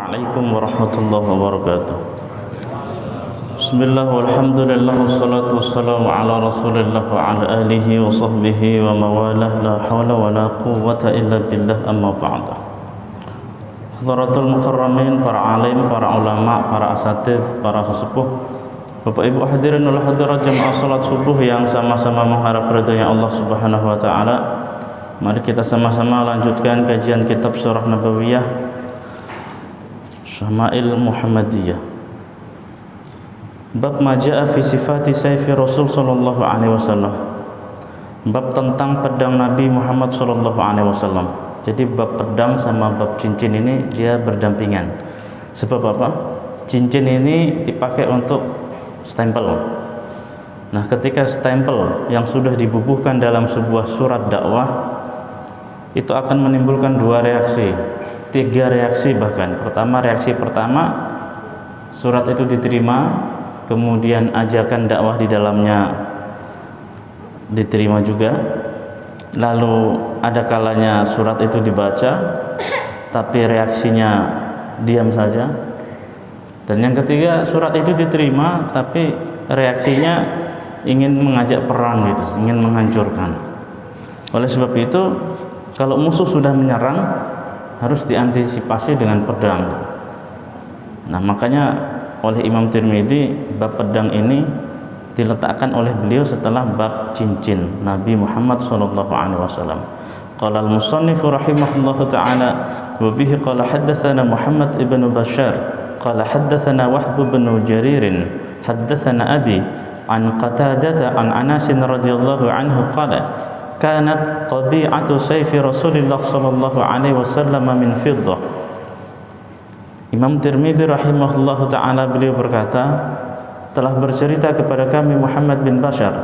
Assalamualaikum warahmatullahi wabarakatuh. Bismillah walhamdulillah wassalatu wassalamu ala rasulillah wa ala alihi wa sahbihi wa mawalah, la hawla wa la quwwata illa billah, amma ba'd. Hadaratul mukarramin, para alim, para ulama, para asatidz, para sesepuh, Bapak Ibu hadirin wal hadirat jamaah salat subuh yang sama-sama mengharap ridhonya Allah Subhanahu wa taala. Mari kita sama-sama lanjutkan kajian kitab Sirah Nabawiyah Syama'il Muhammadiyah. Bab ma jaa fi sifati sayfi Rasul sallallahu alaihi wasallam. Bab tentang pedang Nabi Muhammad sallallahu alaihi wasallam. Jadi bab pedang sama bab cincin ini dia berdampingan. Sebab apa? Cincin ini dipakai untuk stempel. Nah, ketika stempel yang sudah dibubuhkan dalam sebuah surat dakwah itu akan menimbulkan dua reaksi, tiga reaksi bahkan. Reaksi pertama, surat itu diterima, kemudian ajakan dakwah di dalamnya diterima juga. Lalu ada kalanya surat itu dibaca, tapi reaksinya diam saja. Dan yang ketiga, surat itu diterima, tapi reaksinya ingin mengajak perang gitu, ingin menghancurkan. Oleh sebab itu, kalau musuh sudah menyerang, harus diantisipasi dengan pedang. Nah, makanya oleh Imam Tirmidzi bab pedang ini diletakkan oleh beliau setelah bab cincin Nabi Muhammad sallallahu alaihi wasallam. Qala al-musannif rahimahullahu taala wa bihi qala haddatsana Muhammad ibn Bashar qala haddatsana Wahb bin Jarir haddatsana Abi an Qatadah an Anas radhiyallahu anhu qala kanat qabi'atu sayfi Rasulillah sallallahu alaihi wasallam min fiddah. Imam Tirmidzi rahimahullahu taala beliau berkata, telah bercerita kepada kami Muhammad bin Bashar.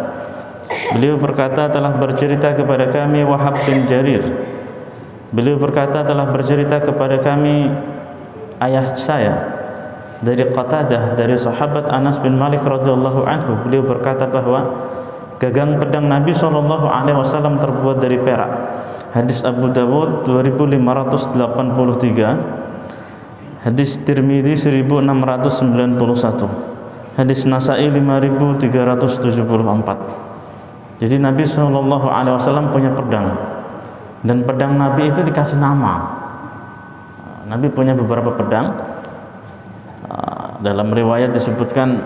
Beliau berkata telah bercerita kepada kami Wahab bin Jarir. Beliau berkata telah bercerita kepada kami ayah saya dari Qatadah, dari sahabat Anas bin Malik radhiyallahu anhu. Beliau berkata bahwa gagang pedang Nabi sallallahu alaihi wasallam terbuat dari perak. Hadis Abu Dawud 2583, hadis Tirmidzi 1691, hadis Nasa'i 5374. Jadi Nabi sallallahu alaihi wasallam punya pedang, dan pedang Nabi itu dikasih nama. Nabi punya beberapa pedang. Dalam riwayat disebutkan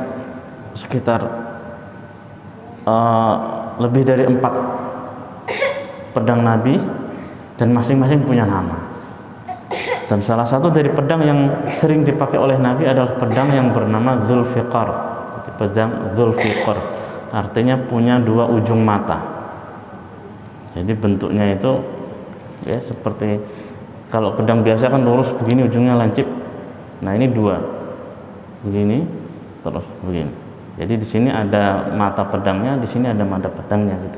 sekitar lebih dari 4 pedang Nabi, dan masing-masing punya nama. Dan salah satu dari pedang yang sering dipakai oleh Nabi adalah pedang yang bernama Dzulfiqar. Pedang Dzulfiqar artinya punya 2 ujung mata. Jadi bentuknya itu ya seperti kalau pedang biasa kan lurus begini, ujungnya lancip. Nah, ini 2 begini terus begini. Jadi di sini ada mata pedangnya, di sini ada mata pedangnya gitu.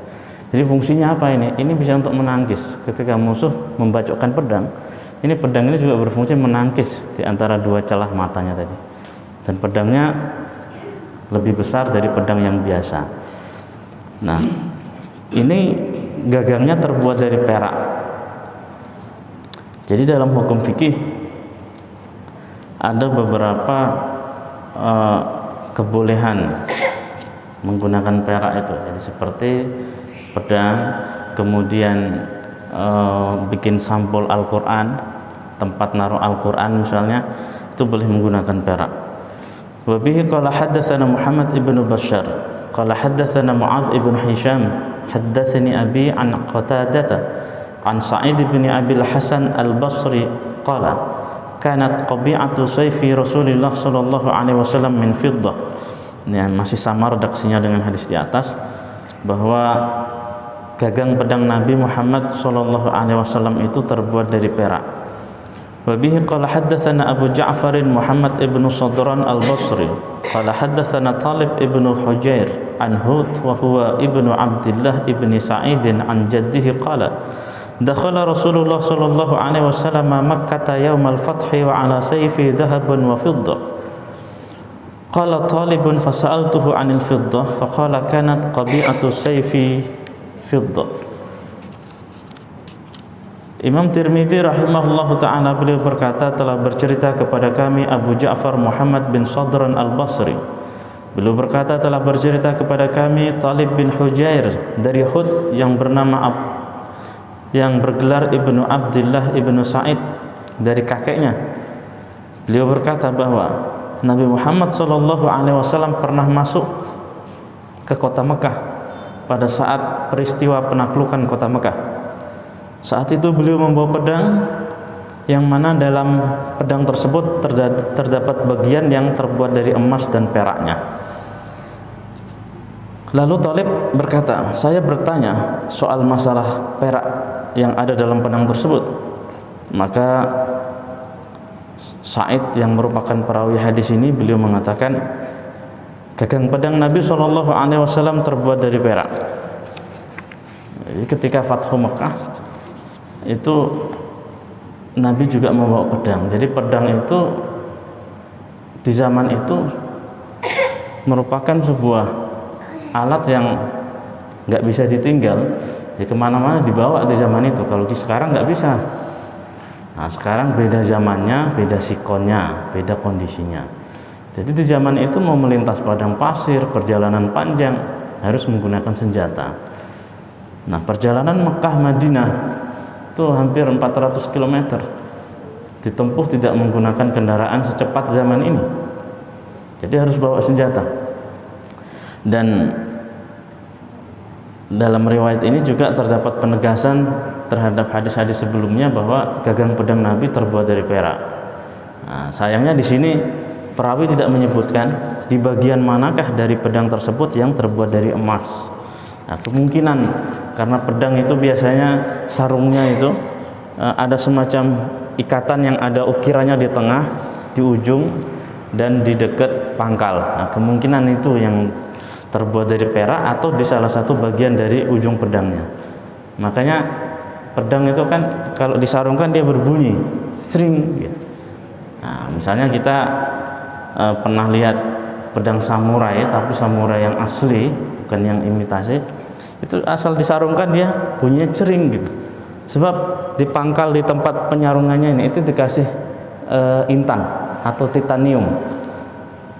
Jadi fungsinya apa ini? Ini bisa untuk menangkis. Ketika musuh membacokkan pedang, ini pedang ini juga berfungsi menangkis di antara 2 celah matanya tadi. Dan pedangnya lebih besar dari pedang yang biasa. Nah, ini gagangnya terbuat dari perak. Jadi dalam hukum fikih ada beberapa kebolehan menggunakan perak itu. Jadi seperti pedang, kemudian bikin sampul Al-Quran, tempat naruh Al-Quran misalnya, itu boleh menggunakan perak. Wa bihi qala haddatsana Muhammad ibn Bashar qala haddatsana Mu'adz ibn Hisham haddatsani abi an Qatadah an Sa'id bin Abi al-Hasan al-Basri qala kanat qabi'atu sayfi Rasulillah sallallahu alaihi wasallam min fiddah. Ini masih sama redaksinya dengan hadis di atas, bahwa gagang pedang Nabi Muhammad sallallahu alaihi wasallam itu terbuat dari perak. Wa bihi qala haddatsana Abu Ja'far Muhammad ibn Sadran al-Basri qala haddatsana Talib ibn Hujair an Hud wa huwa ibnu Abdullah ibn Sa'id an jaddihi qala dakhala Rasulullah sallallahu alaihi wasallam Makkah yaumal fathi wa ala sayfi dhahabun wa fiddah. Qala talibun fasa'altuhu 'anil fiddah faqala kanat qabi'atu sayfi fiddah. Imam Tirmidzi rahimahullahu ta'ala beliau berkata, telah bercerita kepada kami Abu Ja'far Muhammad bin Sadran al-Basri. Beliau berkata, telah bercerita kepada kami Talib bin Hujair dari Hud yang bergelar Ibnu Abdillah Ibnu Sa'id dari kakeknya. Beliau berkata bahwa Nabi Muhammad SAW pernah masuk ke kota Mekah pada saat peristiwa penaklukan kota Mekah. Saat itu beliau membawa pedang yang mana dalam pedang tersebut terdapat bagian yang terbuat dari emas dan peraknya. Lalu Talib berkata, saya bertanya soal masalah perak yang ada dalam pedang tersebut. Maka Sa'id yang merupakan perawi hadis ini, beliau mengatakan, gagang pedang Nabi SAW terbuat dari perak. Jadi ketika Fathu Mekah itu Nabi juga membawa pedang. Jadi pedang itu di zaman itu merupakan sebuah alat yang nggak bisa ditinggal. Jadi kemana-mana dibawa di zaman itu. Kalau sekarang nggak bisa. Nah, sekarang beda zamannya, beda sikonnya, beda kondisinya. Jadi di zaman itu mau melintas padang pasir, perjalanan panjang harus menggunakan senjata. Nah, perjalanan Mekah Madinah itu hampir 400 km ditempuh tidak menggunakan kendaraan secepat zaman ini. Jadi harus bawa senjata. Dan dalam riwayat ini juga terdapat penegasan terhadap hadis-hadis sebelumnya bahwa gagang pedang Nabi terbuat dari perak. Nah, sayangnya di sini perawi tidak menyebutkan di bagian manakah dari pedang tersebut yang terbuat dari emas. Nah, kemungkinan karena pedang itu biasanya sarungnya itu ada semacam ikatan yang ada ukirannya di tengah, di ujung, dan di dekat pangkal. Nah, kemungkinan itu yang terbuat dari perak atau di salah satu bagian dari ujung pedangnya. Makanya pedang itu kan kalau disarungkan dia berbunyi sering. Nah, misalnya kita pernah lihat pedang samurai, tapi samurai yang asli bukan yang imitasi, itu asal disarungkan dia bunyinya cering gitu. Sebab di pangkal di tempat penyarungannya ini itu dikasih intan atau titanium.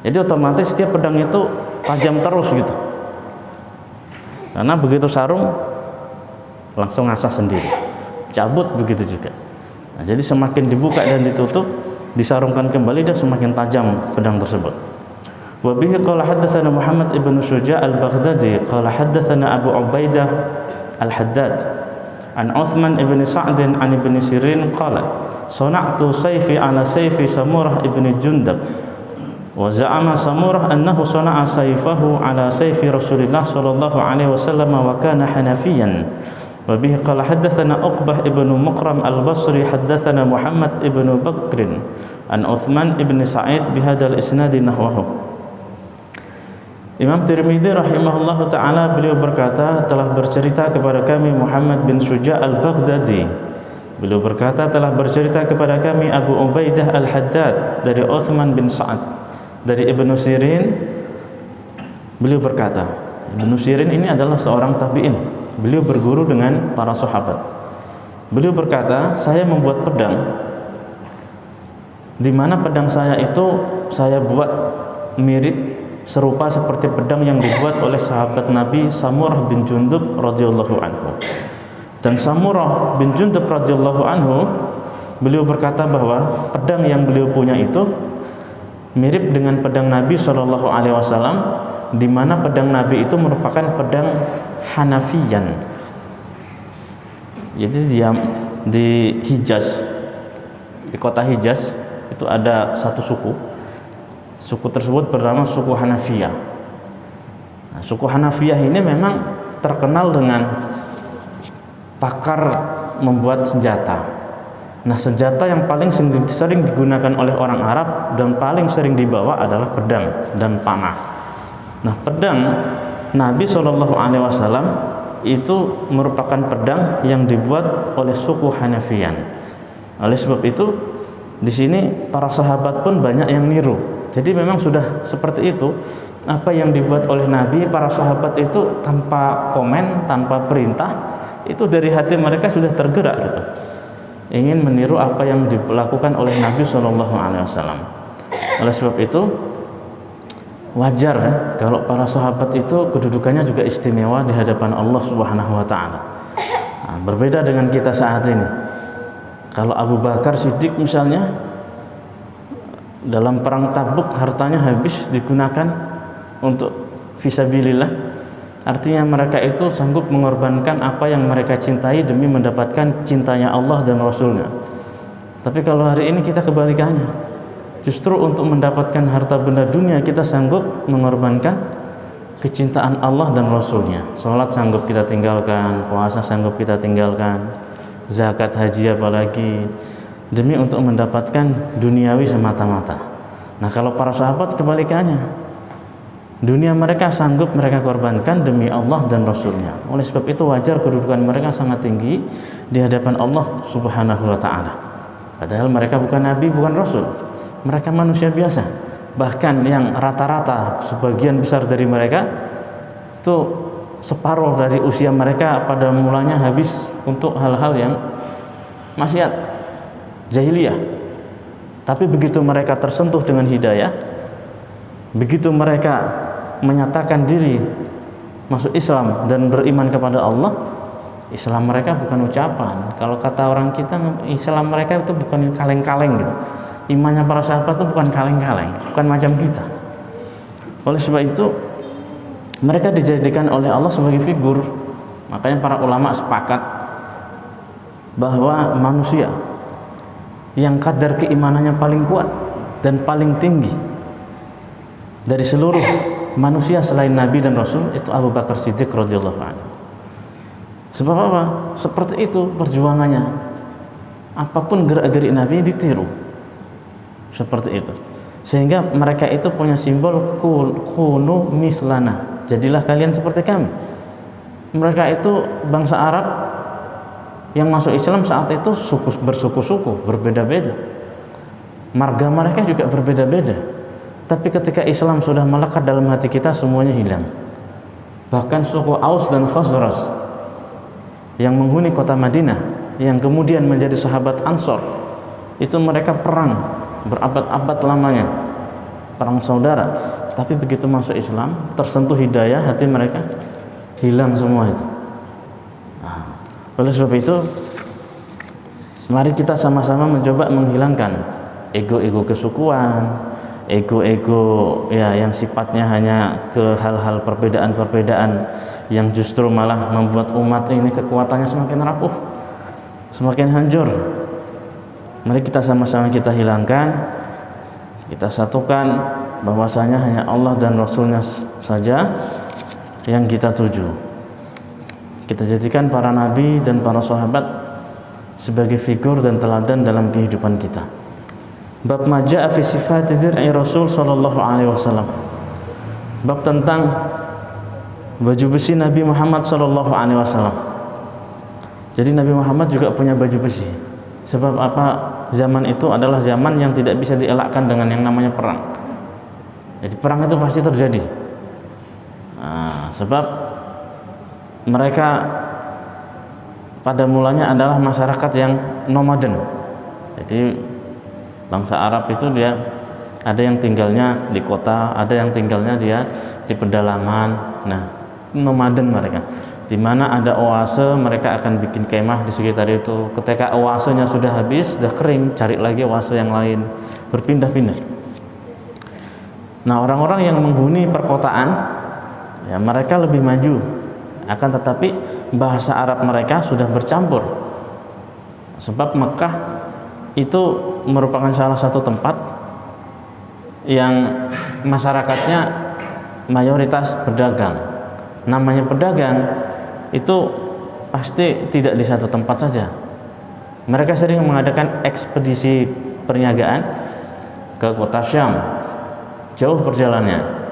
Jadi otomatis dia pedang itu tajam terus gitu. Karena begitu sarung langsung ngasah sendiri. Cabut begitu juga. Nah, jadi semakin dibuka dan ditutup, disarungkan kembali dia semakin tajam pedang tersebut. Wa bihi qala haddatsana Muhammad ibn Syuja' al-Baghdadi qala haddatsana Abu Ubaidah al-Haddad an Uthman ibn Sa'd an ibn Sirin qala sana'tu sayfi ala sayfi Samurah ibn Jundab wa za'ama Samurah annahu sana'a sayfahu ala sayfi Rasulillah sallallahu alaihi wasallam wa kana Hanafiyan. Wa bihi qala haddatsana Uqbah ibn Muqram al-Basri haddatsana Muhammad ibn Bakr an Uthman ibn Sa'id bihadzal isnad nahwahu. Imam Tirmidzi rahimahullahu ta'ala beliau berkata, telah bercerita kepada kami Muhammad bin Syuja' al-Baghdadi. Beliau berkata, telah bercerita kepada kami Abu Ubaidah al-Haddad dari Uthman bin Sa'ad dari Ibnu Sirin. Beliau berkata, Ibnu Sirin ini adalah seorang tabi'in. Beliau berguru dengan para sahabat. Beliau berkata, saya membuat pedang di mana pedang saya itu saya buat mirip serupa seperti pedang yang dibuat oleh sahabat Nabi Samurah bin Jundub radhiyallahu anhu. Dan Samurah bin Jundub radhiyallahu anhu beliau berkata bahwa pedang yang beliau punya itu mirip dengan pedang Nabi sallallahu alaihi wasallam, di mana pedang Nabi itu merupakan pedang Hanafiyan. Jadi di Hijaz, di kota Hijaz itu ada satu suku. Suku tersebut bernama suku Hanafiyah. Nah, suku Hanafiyah ini memang terkenal dengan pakar membuat senjata. Nah, senjata yang paling sering digunakan oleh orang Arab dan paling sering dibawa adalah pedang dan panah. Nah, pedang Nabi SAW itu merupakan pedang yang dibuat oleh suku Hanafiyan. Oleh sebab itu, di sini para sahabat pun banyak yang niru. Jadi memang sudah seperti itu. Apa yang dibuat oleh Nabi, para sahabat itu tanpa komen, tanpa perintah, itu dari hati mereka sudah tergerak gitu. ingin meniru apa yang dilakukan oleh Nabi SAW. Oleh sebab itu wajar ya, kalau para sahabat itu kedudukannya juga istimewa di hadapan Allah Subhanahu wa taala. Nah, berbeda dengan kita saat ini. Kalau Abu Bakar Siddiq misalnya dalam perang Tabuk hartanya habis digunakan untuk fisabilillah, artinya mereka itu sanggup mengorbankan apa yang mereka cintai demi mendapatkan cintanya Allah dan Rasulnya. Tapi kalau hari ini kita kebalikannya, justru untuk mendapatkan harta benda dunia kita sanggup mengorbankan kecintaan Allah dan Rasulnya. Sholat sanggup kita tinggalkan, puasa sanggup kita tinggalkan, zakat, haji apalagi, demi untuk mendapatkan duniawi semata-mata. Nah, kalau para sahabat kebalikannya, dunia mereka sanggup mereka korbankan demi Allah dan Rasulnya. Oleh sebab itu wajar kedudukan mereka sangat tinggi di hadapan Allah Subhanahu wa ta'ala. Padahal mereka bukan Nabi, bukan Rasul, mereka manusia biasa. Bahkan yang rata-rata sebagian besar dari mereka itu separuh dari usia mereka pada mulanya habis untuk hal-hal yang maksiat, jahiliyah. Tapi begitu mereka tersentuh dengan hidayah, begitu mereka menyatakan diri masuk Islam dan beriman kepada Allah, Islam mereka bukan ucapan. Kalau kata orang kita, Islam mereka itu bukan kaleng-kaleng gitu. Imannya para sahabat itu bukan kaleng-kaleng, bukan macam kita. Oleh sebab itu mereka dijadikan oleh Allah sebagai figur. Makanya para ulama sepakat bahwa manusia yang kadar keimanannya paling kuat dan paling tinggi dari seluruh manusia selain Nabi dan Rasul itu Abu Bakar Siddiq radhiyallahu anhu. Sebab apa? Seperti itu perjuangannya. Apapun gerak-gerik Nabi ditiru. Seperti itu. Sehingga mereka itu punya simbol kunu mislana. Jadilah kalian seperti kami. Mereka itu bangsa Arab yang masuk Islam saat itu bersuku-suku, berbeda-beda. Marga mereka juga berbeda-beda. Tapi ketika Islam sudah melekat dalam hati kita, semuanya hilang. Bahkan suku Aus dan Khazraj yang menghuni kota Madinah, yang kemudian menjadi sahabat Ansor, itu mereka perang berabad-abad lamanya, perang saudara. Tapi begitu masuk Islam, tersentuh hidayah, hati mereka hilang semua itu. Nah, oleh sebab itu mari kita sama-sama mencoba menghilangkan ego-ego kesukuan, ego-ego ya yang sifatnya hanya ke hal-hal perbedaan-perbedaan yang justru malah membuat umat ini kekuatannya semakin rapuh, semakin hancur. Mari kita sama-sama kita hilangkan, kita satukan bahwasanya hanya Allah dan Rasulnya saja yang kita tuju. Kita jadikan para nabi dan para sahabat sebagai figur dan teladan dalam kehidupan kita. Bab maja'a fi sifati dir'i Rasul sallallahu alaihi wasallam. Bab tentang baju besi Nabi Muhammad sallallahu alaihi wasallam. Jadi Nabi Muhammad juga punya baju besi. Sebab apa? Zaman itu adalah zaman yang tidak bisa dielakkan dengan yang namanya perang. Jadi perang itu pasti terjadi. Nah, sebab mereka pada mulanya adalah masyarakat yang nomaden. Jadi bangsa Arab itu dia ada yang tinggalnya di kota, ada yang tinggalnya dia di pedalaman. Nah, nomaden mereka. Di mana ada oase, mereka akan bikin kemah di sekitar itu. Ketika oasenya sudah habis, sudah kering, cari lagi oase yang lain, berpindah-pindah. Nah, orang-orang yang menghuni perkotaan, ya mereka lebih maju. Akan tetapi bahasa Arab mereka sudah bercampur. Sebab Mekah itu merupakan salah satu tempat yang masyarakatnya mayoritas pedagang. Namanya pedagang itu pasti tidak di satu tempat saja. Mereka sering mengadakan ekspedisi perniagaan ke kota Syam, jauh perjalanannya.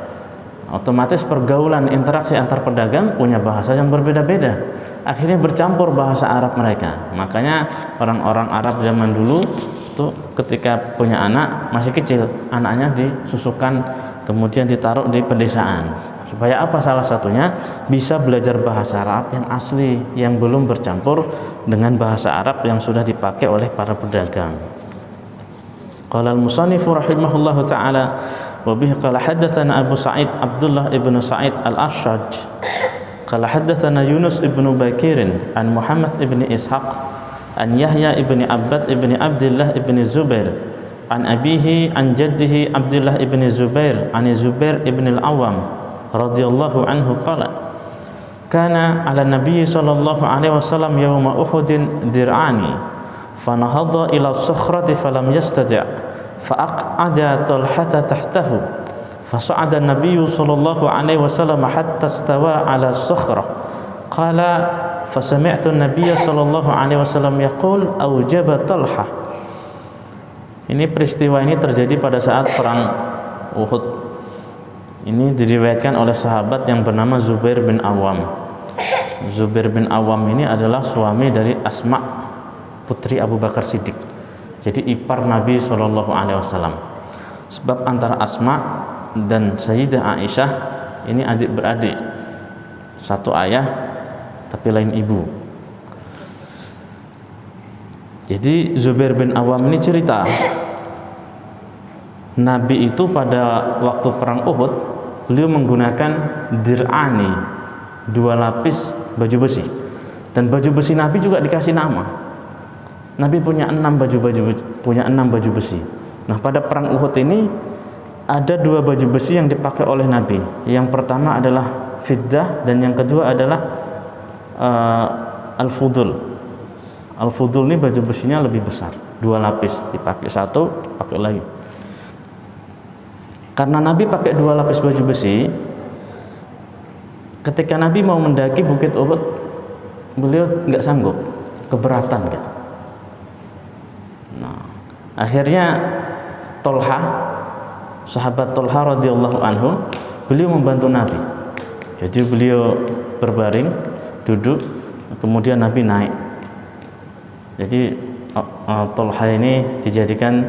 Otomatis pergaulan interaksi antar pedagang punya bahasa yang berbeda-beda. Akhirnya bercampur bahasa Arab mereka. Makanya orang-orang Arab zaman dulu itu ketika punya anak masih kecil, anaknya disusukan kemudian ditaruh di pedesaan. Supaya apa? Salah satunya bisa belajar bahasa Arab yang asli, yang belum bercampur dengan bahasa Arab yang sudah dipakai oleh para pedagang. Qala al-musannif rahimahullahu taala wa bihi qala haddatsana Abu Sa'id Abdullah ibn Sa'id al-Ashaj qala haddatsana Yunus ibn Bakir an Muhammad ibn Ishaq an Yahya ibn Abbad ibn Abdullah ibn Zubair an abihi an jaddihi Abdullah ibn Zubair an Zubair ibn al-Awwam radhiyallahu anhu qala kana ala nabiy sallallahu alaihi wasallam yawma Uhudin dir'ani fanahadha ila as-sakhrati falam yastati' fa'aq'ada Talhata tahtahu fasa'ada an-nabiy sallallahu alaihi wasallam hatta istawa ala as-sakhrah qala fasami'tu an-nabiy sallallahu alaihi wasallam yaqul aujaba Talha. Ini peristiwa ini terjadi pada saat perang Uhud. Ini diriwayatkan oleh sahabat yang bernama Zubair bin Awam. Zubair bin Awam ini adalah suami dari Asma putri Abu Bakar Siddiq. Jadi ipar Nabi SAW. Sebab antara Asma dan Sayyidah Aisyah ini adik beradik, satu ayah tapi lain ibu. Jadi Zubair bin Awam ini cerita, Nabi itu pada waktu perang Uhud beliau menggunakan dir'ani, 2 lapis baju besi, dan baju besi Nabi juga dikasih nama. Nabi punya 6 baju besi. Nah, pada perang Uhud ini ada 2 baju besi yang dipakai oleh Nabi. Yang pertama adalah fiddah dan yang kedua adalah al-fudul. Al-fudul ini baju besinya lebih besar, 2 lapis, dipakai satu, pakai lagi. Karena Nabi pakai 2 lapis baju besi, ketika Nabi mau mendaki Bukit Uhud, beliau nggak sanggup, keberatan gitu. Nah, akhirnya Talha, sahabat Talha radhiyallahu anhu, beliau membantu Nabi. Jadi beliau berbaring, duduk, kemudian Nabi naik. Jadi Talha ini dijadikan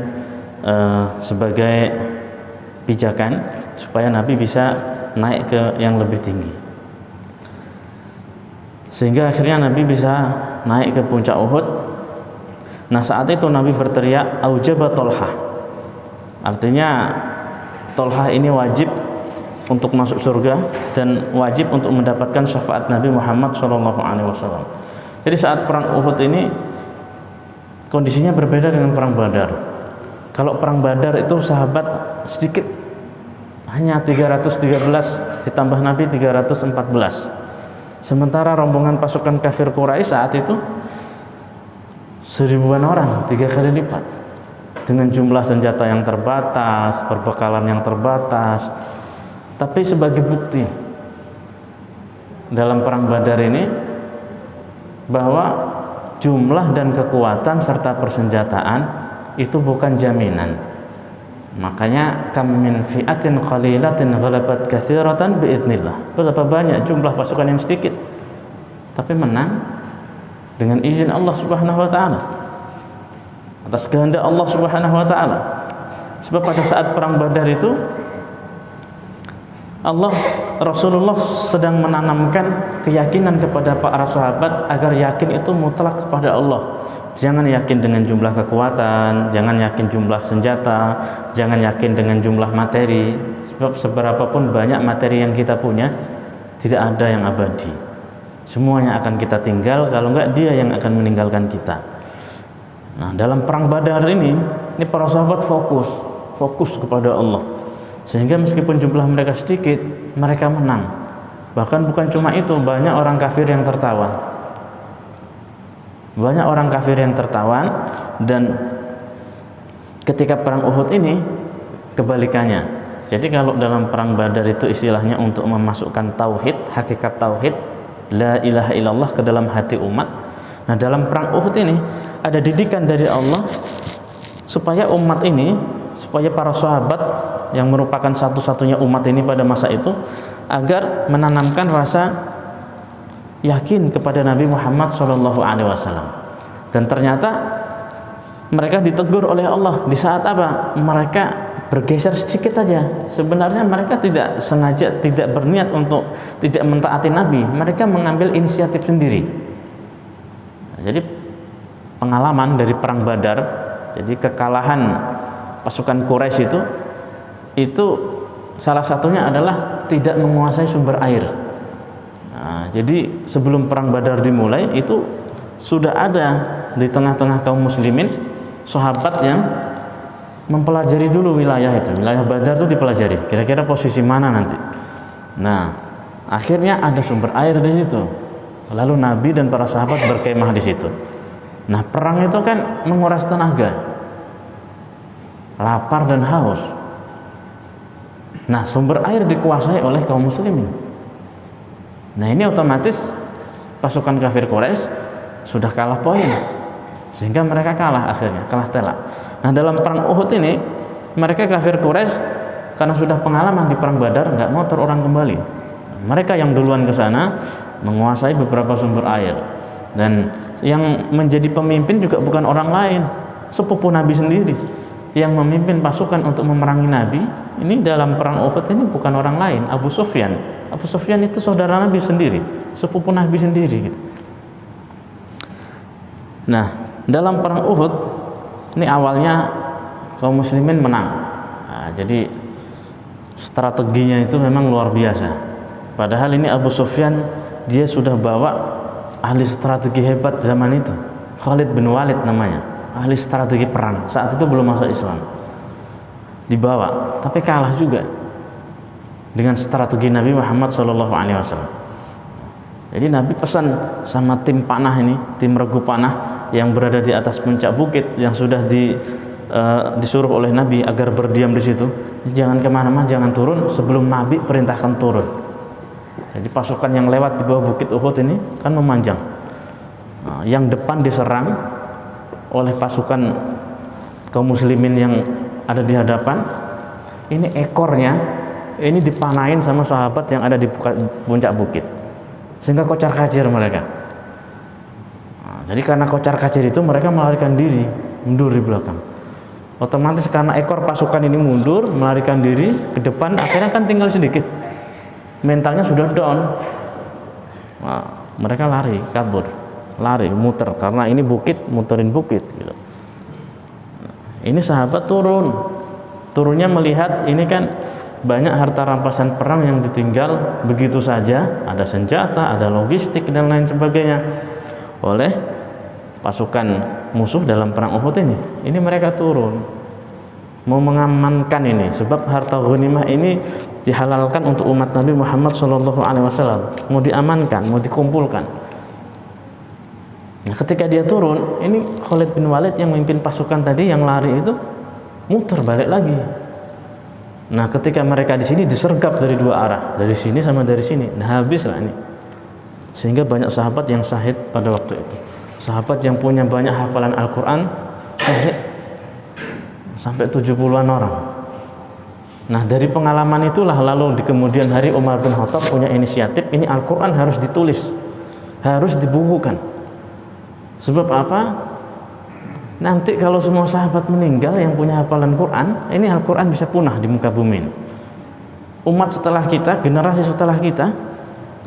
sebagai pijakan supaya Nabi bisa naik ke yang lebih tinggi, sehingga akhirnya Nabi bisa naik ke puncak Uhud. Nah, saat itu Nabi berteriak aujaba Talha, artinya Talha ini wajib untuk masuk surga dan wajib untuk mendapatkan syafaat Nabi Muhammad SAW. Jadi saat perang Uhud ini kondisinya berbeda dengan perang Badar. Kalau perang Badar itu sahabat sedikit, hanya 313 ditambah Nabi 314. Sementara rombongan pasukan kafir Quraisy saat itu 1000-an orang, 3 kali lipat, dengan jumlah senjata yang terbatas, perbekalan yang terbatas. Tapi sebagai bukti dalam perang Badar ini bahwa jumlah dan kekuatan serta persenjataan itu bukan jaminan. Makanya kam min fi'atin qalilatin ghalabat katsiratan biidznillah. Berapa banyak jumlah pasukan yang sedikit tapi menang dengan izin Allah Subhanahu wa taala, atas kehendak Allah Subhanahu wa taala. Sebab pada saat perang Badar itu Rasulullah sedang menanamkan keyakinan kepada para sahabat agar yakin itu mutlak kepada Allah. Jangan yakin dengan jumlah kekuatan, jangan yakin jumlah senjata, jangan yakin dengan jumlah materi. Sebab seberapapun banyak materi yang kita punya, tidak ada yang abadi. Semuanya akan kita tinggal, kalau enggak dia yang akan meninggalkan kita. Nah, dalam perang Badar ini para sahabat fokus kepada Allah. Sehingga meskipun jumlah mereka sedikit, mereka menang. Bahkan bukan cuma itu, banyak orang kafir yang tertawan. Banyak orang kafir yang tertawan, dan ketika perang Uhud ini kebalikannya. Jadi kalau dalam perang Badar itu istilahnya untuk memasukkan tauhid, hakikat tauhid la ilaha illallah ke dalam hati umat. Nah, dalam perang Uhud ini ada didikan dari Allah supaya umat ini, supaya para sahabat yang merupakan satu-satunya umat ini pada masa itu, agar menanamkan rasa yakin kepada Nabi Muhammad SAW. Dan ternyata mereka ditegur oleh Allah di saat apa? Mereka bergeser sedikit aja. Sebenarnya mereka tidak sengaja, tidak berniat untuk tidak mentaati Nabi. Mereka mengambil inisiatif sendiri. Jadi pengalaman dari perang Badar, jadi kekalahan pasukan Quraisy itu salah satunya adalah tidak menguasai sumber air. Nah, jadi sebelum perang Badar dimulai itu sudah ada di tengah-tengah kaum muslimin sahabat yang mempelajari dulu wilayah itu. Wilayah Badar itu dipelajari, kira-kira posisi mana nanti. Nah, akhirnya ada sumber air di situ. Lalu Nabi dan para sahabat berkemah di situ. Nah, perang itu kan menguras tenaga, lapar dan haus. Nah, sumber air dikuasai oleh kaum muslimin. Nah, ini otomatis pasukan kafir Quraisy sudah kalah poin, sehingga mereka kalah, akhirnya kalah telak. Nah, dalam perang Uhud ini mereka kafir Quraisy karena sudah pengalaman di perang Badar nggak mau terulang kembali. Mereka yang duluan ke sana menguasai beberapa sumber air, dan yang menjadi pemimpin juga bukan orang lain, sepupu Nabi sendiri yang memimpin pasukan untuk memerangi Nabi. Ini dalam perang Uhud ini bukan orang lain, Abu Sufyan. Abu Sufyan itu saudara Nabi sendiri, sepupu Nabi sendiri gitu. Nah, dalam perang Uhud ini awalnya kaum muslimin menang. Nah, jadi strateginya itu memang luar biasa. Padahal ini Abu Sufyan dia sudah bawa ahli strategi hebat zaman itu, Khalid bin Walid namanya, ahli strategi perang. Saat itu belum masuk Islam. Dibawa, tapi kalah juga dengan strategi Nabi Muhammad SAW. Jadi Nabi pesan sama tim panah ini, tim regu panah yang berada di atas puncak bukit yang sudah disuruh oleh Nabi agar berdiam di situ, jangan kemana-mana, jangan turun sebelum Nabi perintahkan turun. Jadi pasukan yang lewat di bawah bukit Uhud ini kan memanjang. Nah, yang depan diserang oleh pasukan kaum muslimin yang ada di hadapan. Ini ekornya ini dipanain sama sahabat yang ada di puncak bukit, sehingga kocar-kacir mereka. Nah, jadi karena kocar-kacir itu mereka melarikan diri, mundur di belakang. Otomatis karena ekor pasukan ini mundur, melarikan diri ke depan, akhirnya kan tinggal sedikit. Mentalnya sudah down. Nah, mereka lari, kabur, lari, muter karena ini bukit, muterin bukit gitu. Ini sahabat turunnya melihat ini kan banyak harta rampasan perang yang ditinggal begitu saja, ada senjata, ada logistik dan lain sebagainya oleh pasukan musuh dalam perang Uhud ini. Ini mereka turun mau mengamankan ini, sebab harta ghanimah ini dihalalkan untuk umat Nabi Muhammad SAW, mau diamankan, mau dikumpulkan. Nah, ketika dia turun, ini Khalid bin Walid yang memimpin pasukan tadi yang lari itu muter balik lagi. Nah, ketika mereka di sini disergap dari dua arah, dari sini sama dari sini. Nah, habislah ini. Sehingga banyak sahabat yang syahid pada waktu itu. Sahabat yang punya banyak hafalan Al-Qur'an syahid sampai 70-an orang. Nah, dari pengalaman itulah lalu di kemudian hari Umar bin Khattab punya inisiatif, ini Al-Qur'an harus ditulis, harus dibukukan. Sebab apa? Nanti kalau semua sahabat meninggal yang punya hafalan Quran, ini Al-Quran bisa punah di muka bumi. Umat setelah kita, generasi setelah kita,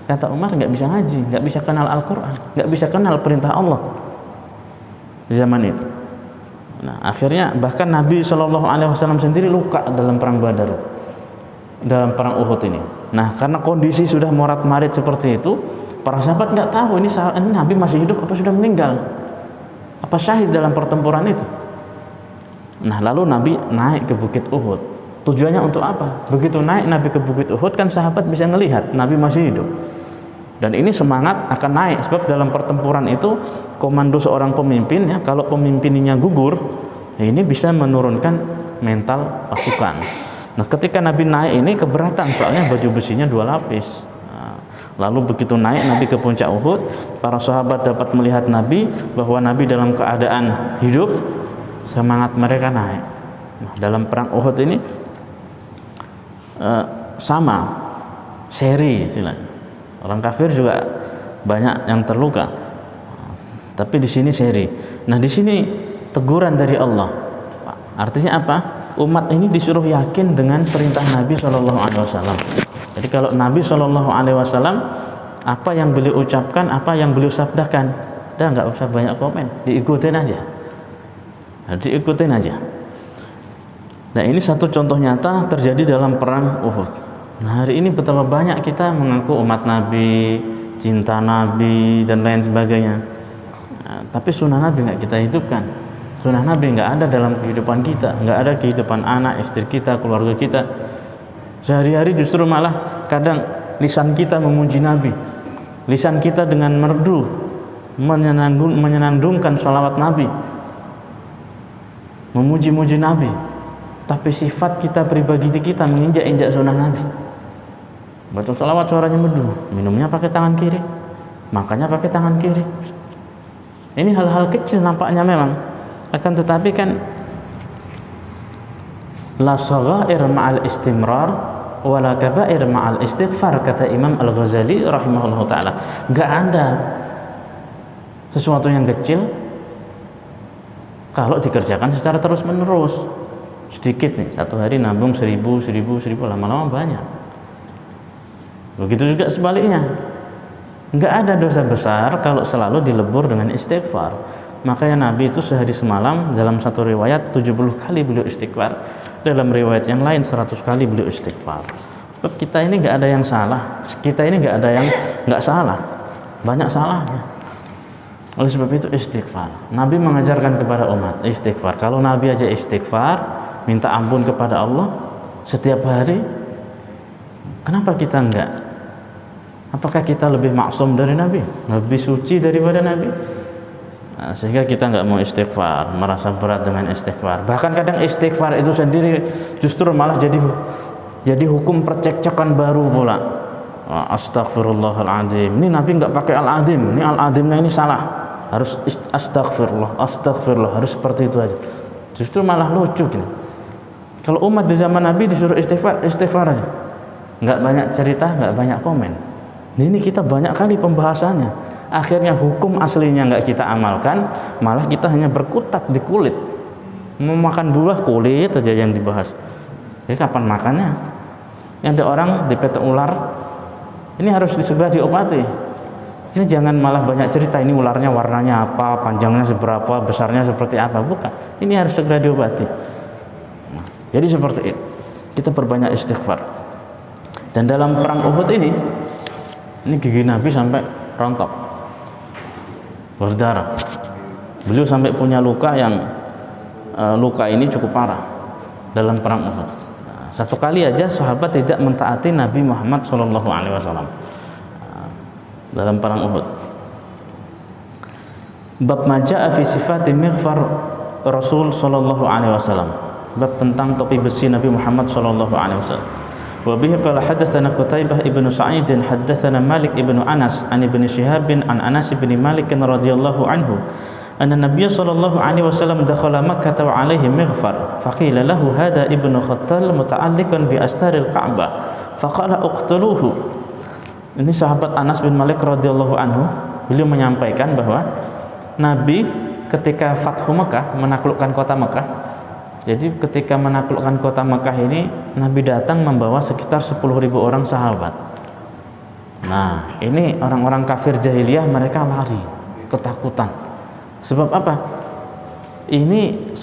kata Umar, nggak bisa ngaji, nggak bisa kenal Al-Quran, nggak bisa kenal perintah Allah di zaman itu. Nah, akhirnya bahkan Nabi SAW sendiri luka dalam perang Badar, dalam perang Uhud ini. Nah, karena kondisi sudah morat-marit seperti itu, para sahabat nggak tahu ini Nabi masih hidup apa sudah meninggal, apa syahid dalam pertempuran itu. Nah, lalu Nabi naik ke Bukit Uhud. Tujuannya untuk apa? Begitu naik Nabi ke Bukit Uhud kan sahabat bisa melihat Nabi masih hidup. Dan ini semangat akan naik, sebab dalam pertempuran itu komando seorang pemimpin ya, kalau pemimpinnya gugur, ya ini bisa menurunkan mental pasukan. Nah, ketika Nabi naik ini keberatan, soalnya baju besinya 2 lapis. Lalu begitu naik Nabi ke puncak Uhud, para sahabat dapat melihat Nabi, bahwa Nabi dalam keadaan hidup, semangat mereka naik. Nah, dalam perang Uhud ini sama, seri istilahnya. Orang kafir juga banyak yang terluka, tapi di sini seri. Nah, di sini teguran dari Allah. Artinya apa? Umat ini disuruh yakin dengan perintah Nabi SAW. Jadi kalau Nabi SAW apa yang beliau ucapkan, apa yang beliau sabdakan, udah nggak usah banyak komen, diikutin aja. Diikutin aja. Nah, ini satu contoh nyata terjadi dalam perang Uhud. Nah, hari ini betapa banyak kita mengaku umat Nabi, cinta Nabi dan lain sebagainya. Nah, tapi sunnah Nabi nggak kita hidupkan. Sunnah Nabi nggak ada dalam kehidupan kita, nggak ada kehidupan anak, istri kita, keluarga kita. Sehari-hari justru malah kadang lisan kita memuji Nabi, lisan kita dengan merdu menyenandungkan sholawat Nabi, memuji-muji Nabi, tapi sifat kita pribadi kita menginjak-injak sunnah Nabi. Baca sholawat suaranya merdu, minumnya pakai tangan kiri, makannya pakai tangan kiri. Ini hal-hal kecil nampaknya memang, akan tetapi kan la saghair ma'al istimrar wala kabair ma'al istighfar, kata Imam Al-Ghazali rahimahullah ta'ala. Gak ada sesuatu yang kecil kalau dikerjakan secara terus menerus. Sedikit nih, satu hari nabung 1000, lama-lama banyak. Begitu juga sebaliknya, nggak ada dosa besar kalau selalu dilebur dengan istighfar. Makanya Nabi itu sehari semalam, dalam satu riwayat 70 kali beliau istighfar, dalam riwayat yang lain 100 kali beliau istighfar. Sebab kita ini nggak ada yang salah, kita ini nggak ada yang nggak salah, banyak salahnya. Oleh sebab itu istighfar. Nabi mengajarkan kepada umat istighfar. Kalau Nabi aja istighfar, minta ampun kepada Allah setiap hari, kenapa kita enggak? Apakah kita lebih maksum dari Nabi, lebih suci daripada Nabi? Nah, sehingga kita enggak mau istighfar, merasa berat dengan istighfar. Bahkan kadang istighfar itu sendiri justru malah jadi hukum percekcokan baru pula. Astagfirullahaladzim, ini Nabi enggak pakai al-azim, ini al-azimnya ini salah, harus astagfirullah, harus seperti itu aja. Justru malah lucu gini. Kalau umat di zaman Nabi disuruh istighfar aja, nggak banyak cerita, nggak banyak komen. Ini kita banyak kali pembahasannya. Akhirnya hukum aslinya nggak kita amalkan, malah kita hanya berkutat di kulit. Mau makan buah, kulit aja yang dibahas. Jadi kapan makannya? Ada orang dipetek ular, ini harus segera diobati. Ini jangan malah banyak cerita, ini ularnya warnanya apa, panjangnya seberapa, besarnya seperti apa, bukan. Ini harus segera diobati. Nah, jadi seperti itu, kita perbanyak istighfar. Dan dalam perang Uhud ini gigi Nabi sampai rontok, berdarah. Beliau sampai punya luka yang luka ini cukup parah dalam perang Uhud. Nah, satu kali aja sahabat tidak mentaati Nabi Muhammad SAW dalam perang Uhud. Bab maja'a fi sifati mighfar Rasul sallallahu alaihi wasallam. Bab tentang topi besi Nabi Muhammad sallallahu alaihi wasallam. Wa bihi qala hadatsana Qutaibah ibnu Sa'id hadatsana Malik ibnu Anas an ibnu Shihab an Anas bin Malik radhiyallahu anhu anna Nabiy sallallahu alaihi wasallam dakhala Makkah wa alaihi mighfar faqila lahu hadha ibnu Khattal muta'alliqan bi astaril Ka'bah faqala uqtuluhu. Ini sahabat Anas bin Malik radhiyallahu anhu, beliau menyampaikan bahwa Nabi ketika Fathu Mekah, menaklukkan kota Mekah, jadi ketika menaklukkan kota Mekah ini Nabi datang membawa sekitar 10.000 orang sahabat. Nah, ini orang-orang kafir jahiliyah, mereka lari ketakutan. Sebab apa? Ini 10.000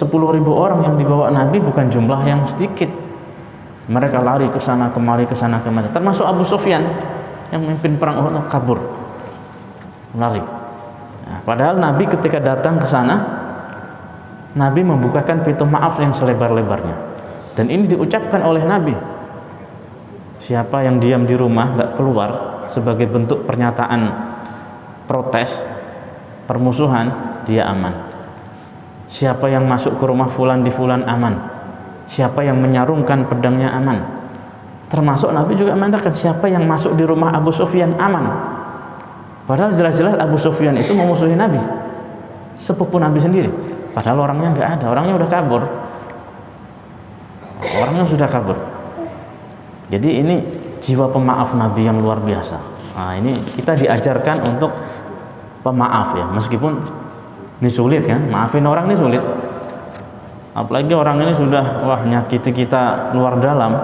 orang yang dibawa Nabi bukan jumlah yang sedikit. Mereka lari ke sana kemari, ke sana kemari. Termasuk Abu Sufyan yang memimpin perang Uhud kabur, lari. Nah, padahal Nabi ketika datang ke sana, Nabi membukakan pintu maaf yang selebar-lebarnya. Dan ini diucapkan oleh Nabi. Siapa yang diam di rumah nggak keluar sebagai bentuk pernyataan protes, permusuhan, dia aman. Siapa yang masuk ke rumah fulan di fulan aman. Siapa yang menyarungkan pedangnya aman. Termasuk Nabi juga mengatakan siapa yang masuk di rumah Abu Sufyan aman. Padahal jelas-jelas Abu Sufyan itu memusuhi Nabi, sepupu Nabi sendiri. Padahal orangnya nggak ada, orangnya udah kabur. Orangnya sudah kabur. Jadi ini jiwa pemaaf Nabi yang luar biasa. Nah, ini kita diajarkan untuk pemaaf ya, meskipun Ini sulit kan, maafin orang ini sulit. Apalagi orang ini sudah nyakiti kita luar dalam.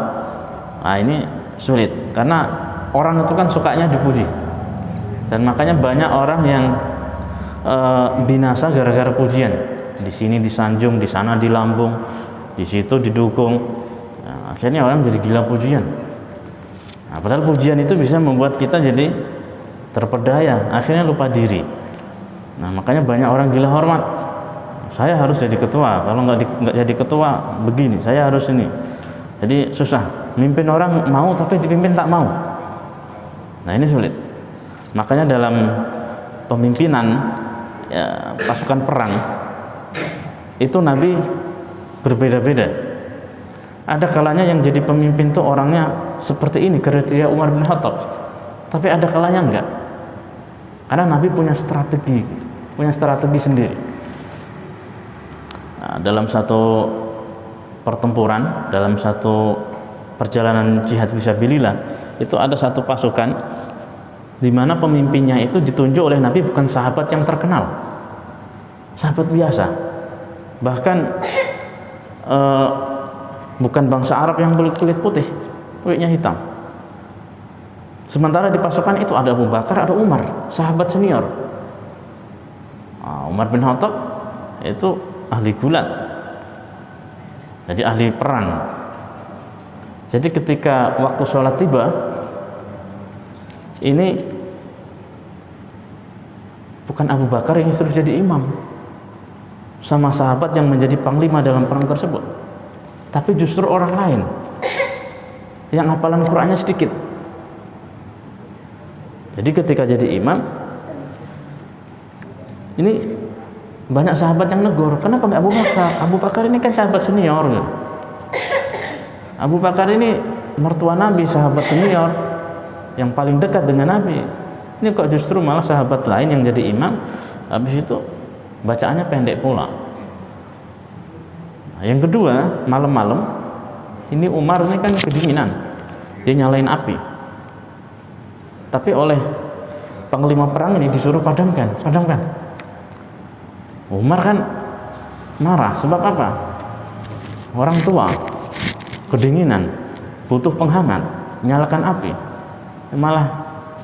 Nah, ini sulit karena orang itu kan sukanya dipuji. Dan makanya banyak orang yang binasa gara-gara pujian. Di sini disanjung, di sana dilambung, di situ didukung. Nah, akhirnya orang jadi gila pujian. Nah, padahal pujian itu bisa membuat kita jadi terpedaya, akhirnya lupa diri. Nah, makanya banyak orang gila hormat. Saya harus jadi ketua, kalau nggak jadi ketua begini, saya harus ini. Jadi susah. Mimpin orang mau tapi dipimpin tak mau. Nah, ini sulit. Makanya dalam pemimpinan pasukan perang itu Nabi berbeda-beda. Ada kalanya yang jadi pemimpin tuh orangnya seperti ini, kriteria Umar bin Khattab. Tapi ada kalanya enggak. Karena Nabi punya strategi sendiri. Nah, dalam satu pertempuran, dalam satu perjalanan jihad fisabilillah, itu ada satu pasukan di mana pemimpinnya itu ditunjuk oleh Nabi bukan sahabat yang terkenal, sahabat biasa, bahkan bukan bangsa Arab yang kulit putih, kulitnya hitam. Sementara di pasukan itu ada Abu Bakar, ada Umar, sahabat senior. Umar bin Khattab itu ahli gulat, jadi ahli perang. Jadi ketika waktu sholat tiba, ini bukan Abu Bakar yang disuruh jadi imam sama sahabat yang menjadi panglima dalam perang tersebut, tapi justru orang lain yang hafalan Qur'annya sedikit. Jadi ketika jadi imam, ini banyak sahabat yang negur, kenapa nggak Abu Bakar? Abu Bakar ini kan sahabat senior. Abu Bakar ini mertua Nabi, sahabat senior yang paling dekat dengan Nabi. Ini kok justru malah sahabat lain yang jadi imam, habis itu bacaannya pendek pula. Nah, yang kedua, malam-malam ini Umar ini kan kedinginan, dia nyalain api. Tapi oleh panglima perang ini disuruh padamkan. Umar kan marah, sebab apa? Orang tua kedinginan, butuh penghangat, nyalakan api, malah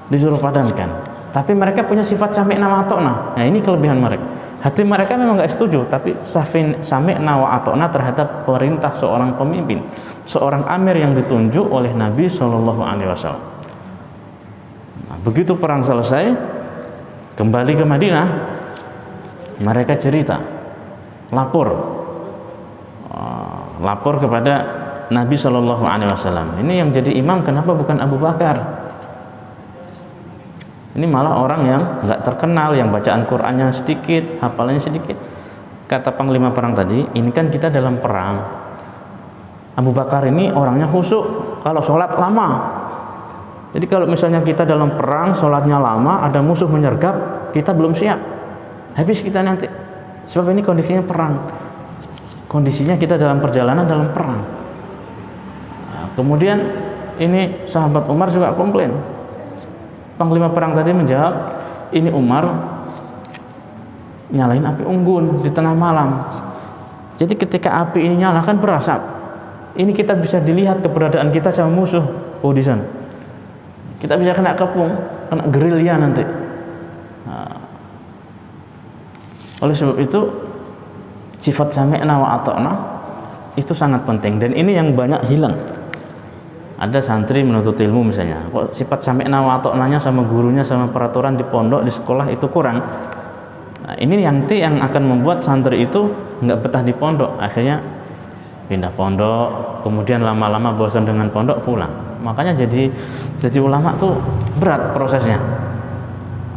disuruh padamkan. Tapi mereka punya sifat sami'na wa ata'na. Nah, ini kelebihan mereka. Hati mereka memang nggak setuju, tapi sami'na wa ata'na terhadap perintah seorang pemimpin, seorang amir yang ditunjuk oleh Nabi SAW. Nah, begitu perang selesai, kembali ke Madinah, mereka cerita, lapor kepada Nabi SAW. Ini yang jadi imam kenapa bukan Abu Bakar? Ini malah orang yang nggak terkenal, yang bacaan Qur'annya sedikit, hafalannya sedikit. Kata panglima perang tadi, ini kan kita dalam perang. Abu Bakar ini orangnya khusyuk, kalau sholat lama. Jadi kalau misalnya kita dalam perang, sholatnya lama, ada musuh menyergap, kita belum siap, habis kita nanti. Sebab ini kondisinya perang, kondisinya kita dalam perjalanan dalam perang. Nah, kemudian ini sahabat Umar juga komplain. Panglima perang tadi menjawab, ini Umar nyalain api unggun di tengah malam. Jadi ketika api ini nyala kan berasap. Ini kita bisa dilihat keberadaan kita sama musuh. Oh, di sana. Kita bisa kena kepung, kena gerilya nanti. Nah, oleh sebab itu sifat sami'na wa ata'na itu sangat penting, dan ini yang banyak hilang. Ada santri menuntut ilmu misalnya, kok sifat sami'na wa ata'nanya sama gurunya, sama peraturan di pondok, di sekolah itu kurang. Nah, ini yang akan membuat santri itu nggak betah di pondok, akhirnya pindah pondok, kemudian lama-lama bosan dengan pondok, pulang. Makanya jadi ulama tuh berat prosesnya.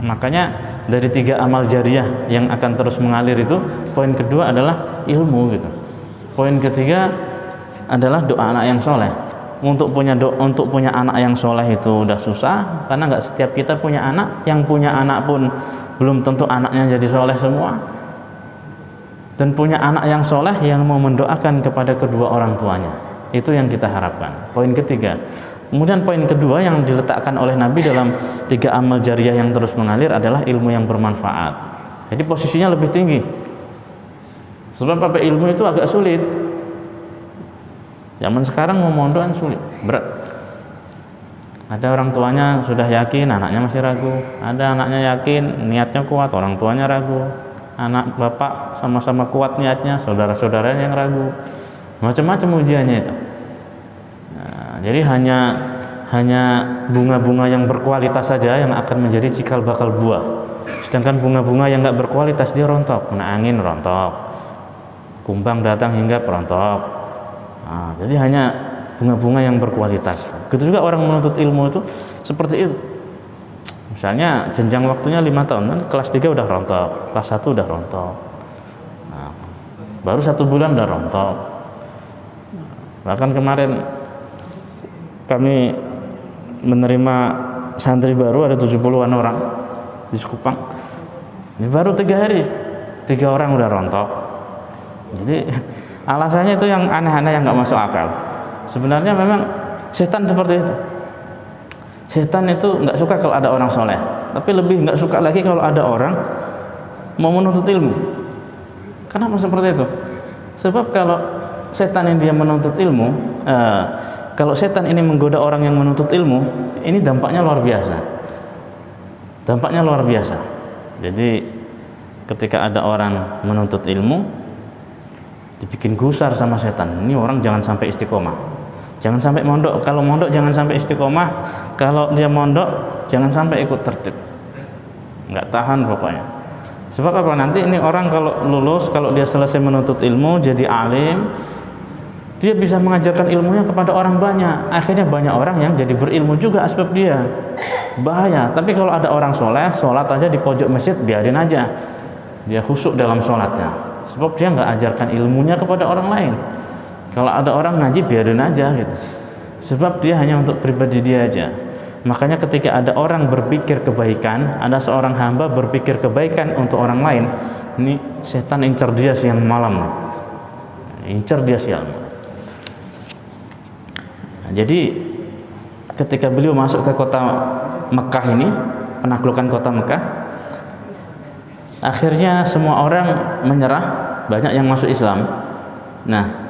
Makanya dari 3 amal jariah yang akan terus mengalir itu, poin kedua adalah ilmu gitu. Poin ketiga adalah doa anak yang soleh. Untuk punya anak yang soleh itu udah susah, karena nggak setiap kita punya anak. Yang punya anak pun belum tentu anaknya jadi soleh semua. Dan punya anak yang soleh yang mau mendoakan kepada kedua orang tuanya, itu yang kita harapkan. Poin ketiga. Kemudian poin kedua yang diletakkan oleh Nabi dalam 3 amal jariah yang terus mengalir adalah ilmu yang bermanfaat. Jadi posisinya lebih tinggi. Sebab apa, ilmu itu agak sulit. Zaman sekarang mau mondok kan sulit, berat. Ada orang tuanya sudah yakin, anaknya masih ragu. Ada anaknya yakin, niatnya kuat, orang tuanya ragu. Anak bapak sama-sama kuat niatnya, saudara-saudaranya yang ragu. Macam-macam ujiannya itu. Nah, jadi hanya bunga-bunga yang berkualitas saja yang akan menjadi cikal bakal buah. Sedangkan bunga-bunga yang nggak berkualitas dia rontok, kena angin rontok, kumbang datang hingga rontok. Nah, jadi hanya bunga-bunga yang berkualitas. Begitu juga orang menuntut ilmu itu seperti itu. Misalnya jenjang waktunya 5 tahun, kan kelas 3 udah rontok, kelas 1 udah rontok. Nah, baru 1 bulan udah rontok. Bahkan kemarin kami menerima santri baru ada 70-an orang di Sekupang. Ini baru 3 hari 3 orang udah rontok. Jadi alasannya itu yang aneh-aneh yang nggak masuk akal. Sebenarnya memang setan seperti itu. Setan itu nggak suka kalau ada orang soleh, tapi lebih nggak suka lagi kalau ada orang mau menuntut ilmu. Kenapa seperti itu? Sebab kalau setan ini dia menuntut ilmu, kalau setan ini menggoda orang yang menuntut ilmu, ini dampaknya luar biasa. Dampaknya luar biasa. Jadi ketika ada orang menuntut ilmu, dibikin gusar sama setan. Ini orang jangan sampai istiqomah, jangan sampai mondok. Kalau mondok jangan sampai istiqomah. Kalau dia mondok jangan sampai ikut tertib. Nggak tahan pokoknya. Sebab apa? Nanti ini orang kalau lulus, kalau dia selesai menuntut ilmu, jadi alim, dia bisa mengajarkan ilmunya kepada orang banyak. Akhirnya banyak orang yang jadi berilmu juga sebab dia. Bahaya. Tapi kalau ada orang soleh, sholat aja di pojok masjid, biarin aja. Dia khusyuk dalam sholatnya. Sebab dia nggak ajarkan ilmunya kepada orang lain. Kalau ada orang ngaji, biarin aja gitu. Sebab dia hanya untuk pribadi dia aja. Makanya ketika ada orang berpikir kebaikan, ada seorang hamba berpikir kebaikan untuk orang lain, ini setan incar dia siang malam. Incar dia siang. Nah, jadi ketika beliau masuk ke kota Mekah ini, penaklukan kota Mekah, akhirnya semua orang menyerah, banyak yang masuk Islam. Nah,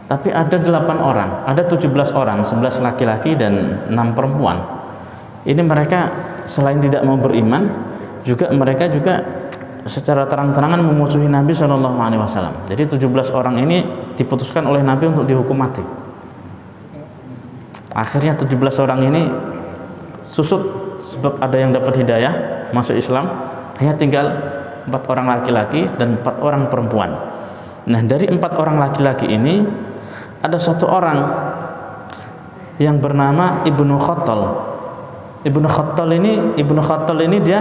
tapi ada 8 orang, ada 17 orang, 11 laki-laki dan 6 perempuan. Ini mereka selain tidak mau beriman, juga mereka juga secara terang-terangan memusuhi Nabi SAW. Jadi 17 orang ini diputuskan oleh Nabi untuk dihukum mati. Akhirnya 17 orang ini susut sebab ada yang dapat hidayah masuk Islam, hanya tinggal 4 orang laki-laki dan 4 orang perempuan. Nah, dari 4 orang laki-laki ini ada 1 orang yang bernama Ibnu Khattal. Ibnu Khattal ini dia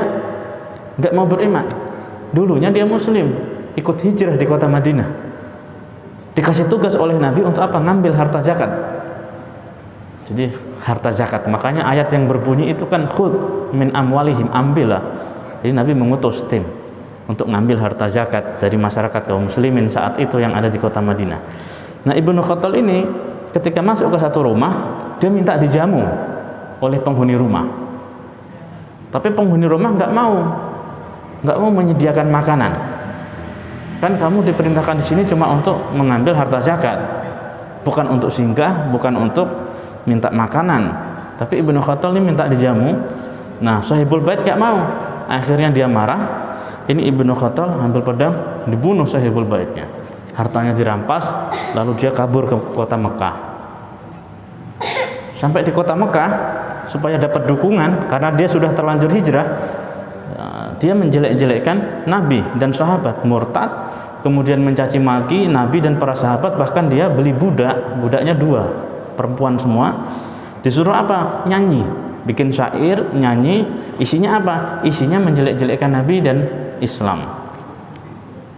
nggak mau beriman. Dulunya dia muslim, ikut hijrah di kota Madinah. Dikasih tugas oleh Nabi untuk apa? Ngambil harta zakat. Jadi harta zakat, makanya ayat yang berbunyi itu kan khudz min amwalihim, ambillah. Jadi Nabi mengutus tim untuk ngambil harta zakat dari masyarakat kaum muslimin saat itu yang ada di kota Madinah. Nah, Ibnu Khattal ini ketika masuk ke satu rumah, dia minta dijamu oleh penghuni rumah. Tapi penghuni rumah nggak mau menyediakan makanan. Kan kamu diperintahkan di sini cuma untuk mengambil harta zakat, bukan untuk singgah, bukan untuk minta makanan. Tapi Ibnu Khattal ini minta dijamu. Nah, Sahibul Bait nggak mau. Akhirnya dia marah. Ini Ibnu Khattal ambil pedang, dibunuh Sahibul Baitnya. Hartanya dirampas, lalu dia kabur ke kota Mekah. Sampai di kota Mekah, supaya dapat dukungan karena dia sudah terlanjur hijrah, dia menjelek-jelekkan Nabi dan sahabat, murtad, kemudian mencaci maki Nabi dan para sahabat. Bahkan dia beli budaknya 2, perempuan semua. Disuruh apa? Nyanyi, bikin syair, nyanyi. Isinya apa? Isinya menjelek-jelekkan Nabi dan Islam.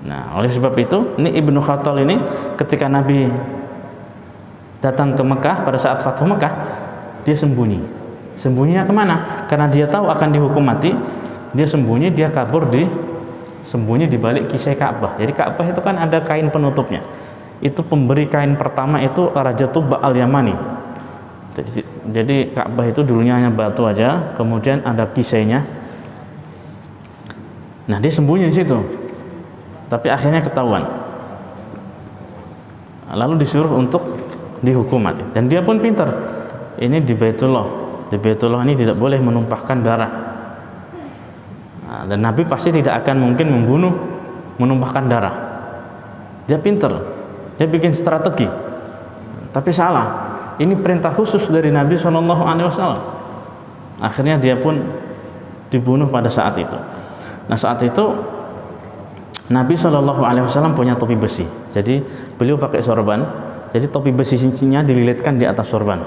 Nah, oleh sebab itu, ini Ibnu Khattal ini ketika Nabi datang ke Mekah pada saat Fathu Mekah, dia sembunyi. Sembunyinya kemana? Karena dia tahu akan dihukum mati. Dia sembunyi, dia kabur sembunyi di balik kisai Ka'bah. Jadi Ka'bah itu kan ada kain penutupnya. Itu pemberi kain pertama itu Raja Tuba al-Yamani. Jadi Ka'bah itu dulunya hanya batu aja, kemudian ada kisainya. Nah, dia sembunyi di situ. Tapi akhirnya ketahuan. Lalu disuruh untuk dihukum mati. Dan dia pun pintar. Ini di Baitullah. Di Baitullah ini tidak boleh menumpahkan darah. Nah, dan Nabi pasti tidak akan mungkin menumpahkan darah. Dia pintar. Dia bikin strategi. Tapi salah. Ini perintah khusus dari Nabi SAW. Akhirnya dia pun dibunuh pada saat itu. Nah, saat itu Nabi SAW punya topi besi. Jadi beliau pakai sorban. Jadi topi besi cincinnya dililitkan di atas sorban.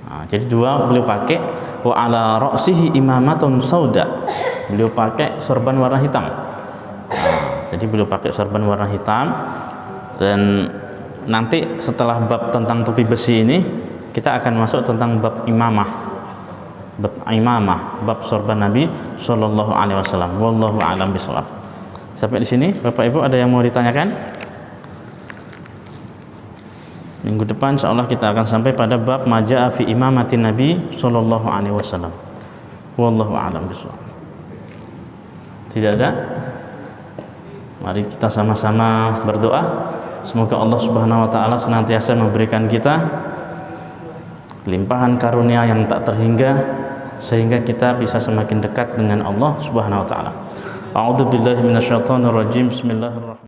Nah, jadi dua beliau pakai. Wa ala ra'sihi imamatun sauda. Beliau pakai sorban warna hitam. Nah, jadi beliau pakai sorban warna hitam. Dan nanti setelah bab tentang topi besi ini, kita akan masuk tentang bab imamah. Bab sorban Nabi sallallahu alaihi wasallam. Wallahu a'lam bishawab. Sampai di sini, Bapak Ibu, ada yang mau ditanyakan? Minggu depan insyaallah kita akan sampai pada bab majaa fi imamatin Nabi sallallahu alaihi wasallam. Wallahu a'lam bishawab. Tidak ada? Mari kita sama-sama berdoa. Semoga Allah Subhanahu wa taala senantiasa memberikan kita limpahan karunia yang tak terhingga sehingga kita bisa semakin dekat dengan Allah Subhanahu wa taala. A'udzubillahi minasyaitonir rajim. Bismillahirrahmanirrahim.